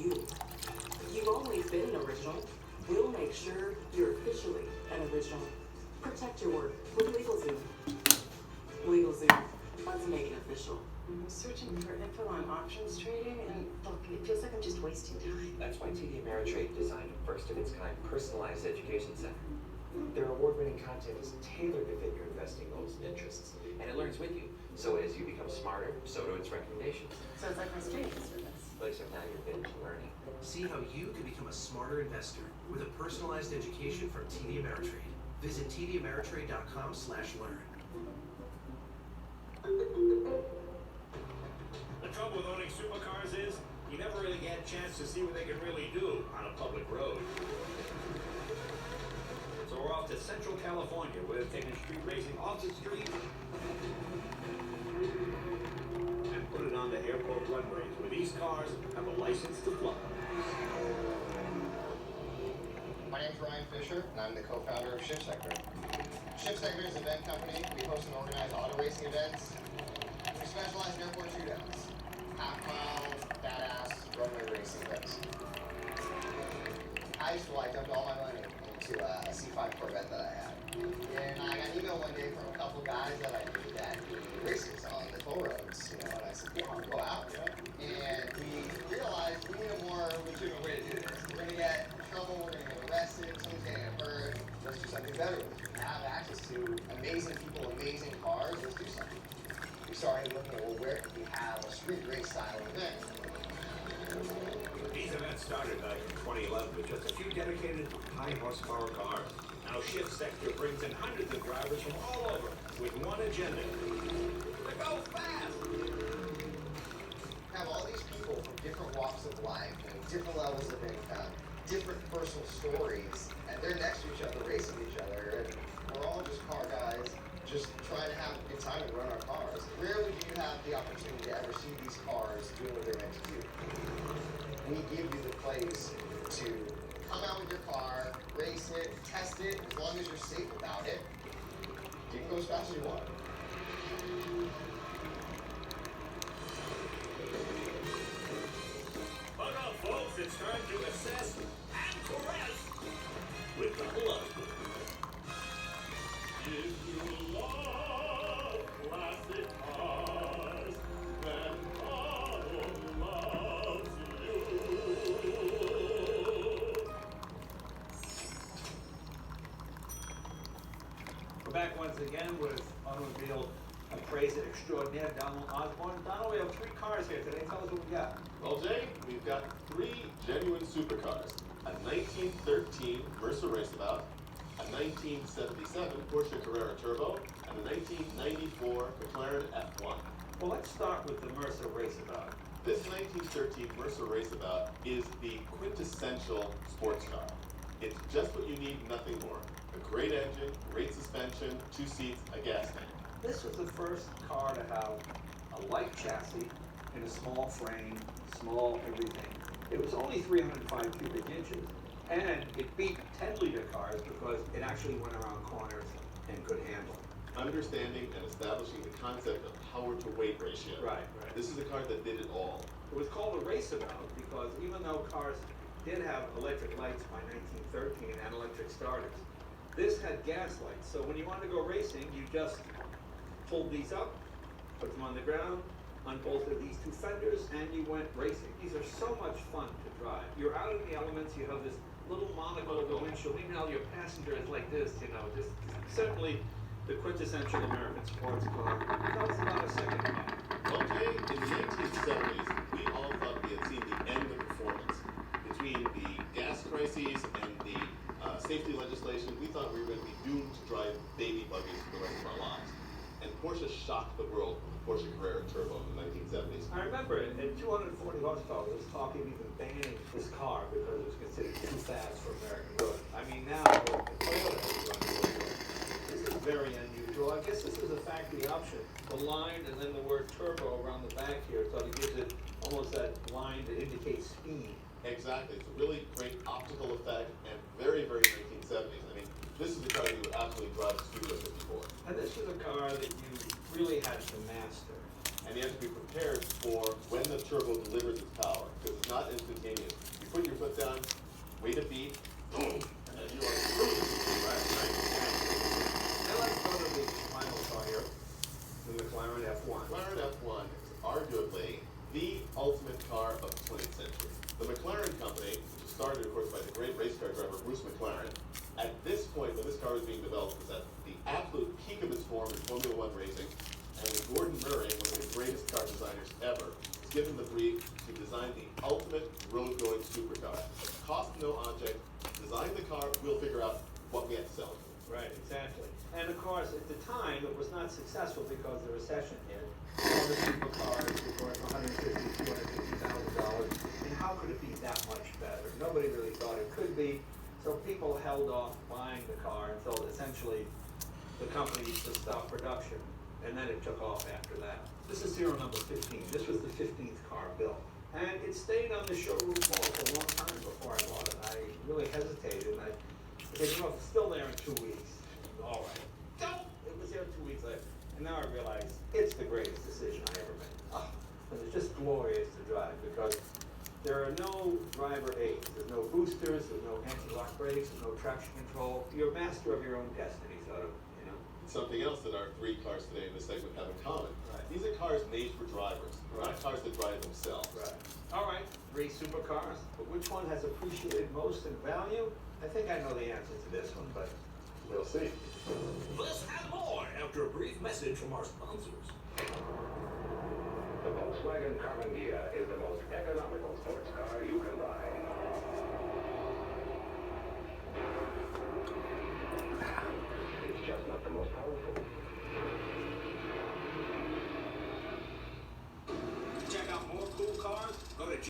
you. You've always been an original. We'll make sure you're officially an original. Protect your work with LegalZoom. LegalZoom. Let's make it official. I'm searching for info on options trading, and look, it feels like I'm just wasting time. That's why TD Ameritrade designed a first-of-its-kind personalized education center. Their award-winning content is tailored to fit your investing goals and interests, and it learns with you. So as you become smarter, so do its recommendations. So it's like my streaming service. But except now you're binge learning. See how you can become a smarter investor with a personalized education from TD Ameritrade. Visit tdameritrade.com/learn. The trouble with owning supercars is you never really get a chance to see what they can really do on a public road. So we're off to Central California. We're taking street racing off the street and put it on the airport runways where these cars have a license to fly. My name's Ryan Fisher, and I'm the co-founder of Shift Sector. Shift Sector is an event company. We host and organize auto racing events. We specialize in airport shootouts, half-mile, badass, runway racing events. High school, I dumped all my money into a C5 Corvette that I had. And I got an email one day from a couple guys that I knew that did races on the toll roads, and I said, yeah, I'll go out, And we realized we need a more legitimate way to do this. We're gonna get in trouble, we're gonna get arrested, someone's gonna get hurt. Let's do something better with it. We have access to amazing people, amazing cars, let's do something. We started looking at, well, where could we have a street race style event? These events started back in 2011 with just a few dedicated high horsepower cars. Now Shift Sector brings in hundreds of drivers from all over with one agenda: to go fast. Have all these people from different walks of life, different levels of income, different personal stories, and they're next to each other, racing each other, and we're all just car guys, just trying to have a good time and run our cars. Rarely do you have the opportunity to ever see these cars doing what they're meant to do. We give you the place to come out with your car, race it, test it, as long as you're safe about it. You can go as fast as you want. But now, folks, it's time to assess and caress with the love. If you love classic cars, then Auto loves you. We're back once again with automobile appraiser extraordinaire Donald Osborne. Donald, we have three cars here today. Tell us what we got. Well, Jay, we've got three genuine supercars. A 1913 Mercer Raceabout, a 1977 Porsche Carrera Turbo, and a 1994 McLaren F1. Well, let's start with the Mercer Raceabout. This 1913 Mercer Raceabout is the quintessential sports car. It's just what you need, nothing more. A great engine, great suspension, 2 seats, a gas tank. This was the first car to have a light chassis in a small frame, small everything. It was only 305 cubic inches, and it beat 10-liter cars because it actually went around corners and could handle. Understanding and establishing the concept of power to weight ratio. Right. This is a car that did it all. It was called a raceabout because even though cars did have electric lights by 1913 and electric starters, this had gas lights. So when you wanted to go racing, you just pulled these up, put them on the ground, unbolted these two fenders, and you went racing. These are so much fun to drive. You're out in the elements, you have this little monocle of the windshield. Meanwhile, your passenger is like this, just certainly the quintessential American sports car. Tell us about a second car. Well, Jay, in the 1970s, we all thought we had seen the end of performance. Between the gas crises and the safety legislation, we thought we were going to be doomed to drive baby buggies for the rest of our lives. And Porsche shocked the world with the Porsche Carrera Turbo in the 1970s. I remember it, at 240 horsepower, there was talk of even banning this car because it was considered too fast for American road. I mean, now, the Toyota is running. This is very unusual. I guess this is a factory option. The line and then the word turbo around the back here, so it gives it almost that line that indicates speed. Exactly. It's a really great optical effect and very, very 1970s. I mean, this is the car you would absolutely drive to Studio 54. And this is a car that you really had to master. And you have to be prepared for when the turbo delivers its power, because it's not instantaneous. wait a beat, boom, and then you are cruising. Now let's go to the final car here, the McLaren F1. McLaren F1 is arguably the ultimate car of the 20th century. The McLaren company, which was started, of course, by the great race car driver Bruce McLaren, at this point, when this car was being developed, was at the absolute peak of its form in Formula One racing, and when Gordon Murray, one of the greatest car designers ever, was given the brief to design the ultimate road-going supercar. Cost no object, design the car, we'll figure out what we have to sell it for. Right, exactly. And of course, at the time, it was not successful because the recession hit. All the supercars were worth $150,000, $250,000, and how could it be that much better? Nobody really thought it could be, so people held off buying the car until essentially the company just stopped production, and then it took off after that. This is serial number 15. This was the 15th car built. And it stayed on the showroom floor for a long time before I bought it. I really hesitated, and I said, you know, it's still there in 2 weeks. All right. No, it was there 2 weeks later. And now I realize it's the greatest decision I ever made. Oh, and it's just glorious to drive because there are no driver aids. There's no boosters, there's no anti-lock brakes, there's no traction control. You're master of your own destiny, sort of, you know. Something else that our three cars today in this segment have in common. Right. These are cars made for drivers, not cars that drive themselves. Right. All right, 3 supercars, but which one has appreciated most in value? I think I know the answer to this one, but we'll see. This and more after a brief message from our sponsors. The Volkswagen Carbon Ghia is the most economical sports car you can buy. It's just not the most powerful.